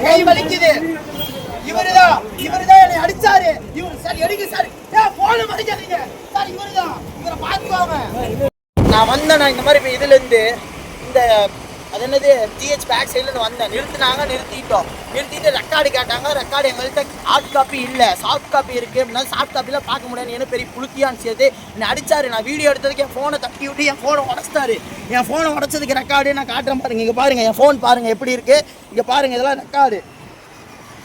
கை வலிக்குது. இவருதான் என்னை அடிச்சாரு. இவரு சார் எடுங்க சார், போன மறைக்காதீங்க சார். இவருதான், இவரை பார்த்துவாங்க. நான் வந்தேன் இந்த மாதிரி இதுல இருந்து இந்த அது என்னது ஜிஹெச் பேக் சைட்லேருந்து வந்தேன். நிறுத்திட்டு ரெக்கார்டு கேட்டாங்க. ரெக்கார்டு எங்கள்கிட்ட ஹார்ட் காப்பி இல்லை, சாஃப்ட் காப்பி இருக்குது அப்படின்னா சாஃப்ட் காப்பிலாம் பார்க்க முடியாது. என்ன பெரிய புளுத்தியான்னு சேர்த்து என்னை அடித்தார். நான் வீடியோ எடுத்ததுக்கு என் ஃபோனை தட்டி விட்டு என் ஃபோனை உடச்சிட்டாரு. என் ஃபோனை உடச்சதுக்கு ரெக்கார்டு நான் காட்டுறேன் பாருங்கள். இங்கே பாருங்கள் என் ஃபோன் பாருங்கள் எப்படி இருக்குது. இங்கே பாருங்கள் இதெல்லாம் ரெக்கார்டு.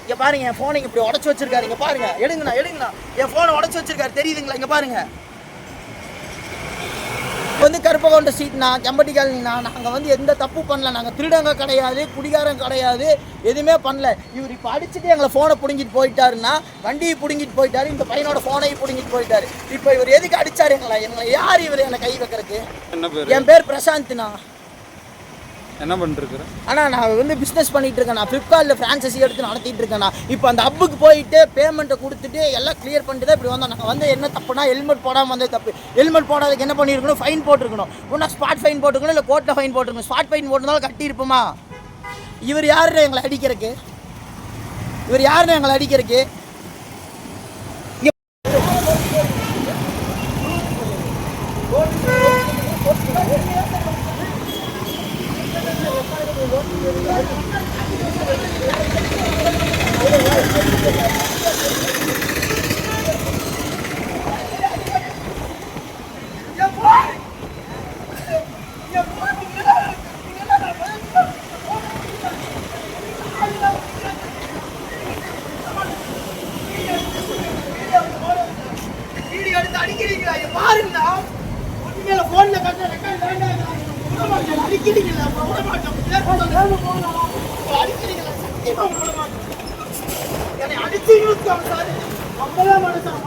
இங்கே பாருங்கள் என் ஃபோனை இப்படி உடச்சி வச்சிருக்காரு. இங்கே பாருங்கள், எடுங்கண்ணா என் ஃபோனை உடச்சி வச்சிருக்காரு தெரியுதுங்களா? இங்கே பாருங்கள் வந்து கருப்பகவுண்ட சீட்னா செம்பட்டி காலனினா நாங்கள் வந்து எந்த தப்பு பண்ணல. நாங்கள் திருடங்க கிடையாது, குடிகாரம் கிடையாது, எதுவுமே பண்ணல. இவர் இப்போ அடிச்சுட்டு எங்களை ஃபோனை பிடுங்கிட்டு போயிட்டாருன்னா வண்டியை பிடுங்கிட்டு போயிட்டாரு. இந்த பையனோட ஃபோனையும் பிடுங்கிட்டு போயிட்டாரு. இப்போ இவர் எதுக்கு அடிச்சாரு எங்களை யார் இவர் என்னை கை வைக்கிறதுக்கு? என் பேர் பிரசாந்த்ண்ணா. என்ன பண்ணிட்டு அண்ணா நான் வந்து பிஸ்னஸ் பண்ணிட்டு இருக்கேன். நான் ஃப்ளிப்கார்ட்டில் ஃப்ரான்சைஸி எடுத்து நடத்திட்டு இருக்கேண்ணா. இப்போ அந்த ஹப்புக்கு போயிட்டு பேமெண்ட்டை கொடுத்துட்டு எல்லாம் கிளியர் பண்ணிட்டு தான் இப்படி வந்தோம். நாங்கள் வந்து என்ன தப்புனா ஹெல்மெட் போடாமல் வந்தது தப்பு. ஹெல்மெட் போடாததுக்கு என்ன பண்ணியிருக்கணும்? ஃபைன் போட்டிருக்கணும். ஒன்றா ஸ்பாட் ஃபைன் போட்டுருக்கணும், இல்லை கோர்ட்டில் ஃபைன் போட்டிருக்கணும். ஸ்பாட் ஃபைன் போட்டிருந்தாலும் கட்டியிருப்போமா? இவர் யாருன்னு எங்களை அடிக்கிறதுக்கு? அடிக்கிறீங்களா? பாருங்களா, ஒன்றுமே போன்ல கட்ட ரெக்கார்ட் வேண்டாம். அடிக்கிறீங்களா? அடிக்கிறீங்களா? சத்தியமா என்னை அடிச்சு சார். நம்மளே மனுஷன்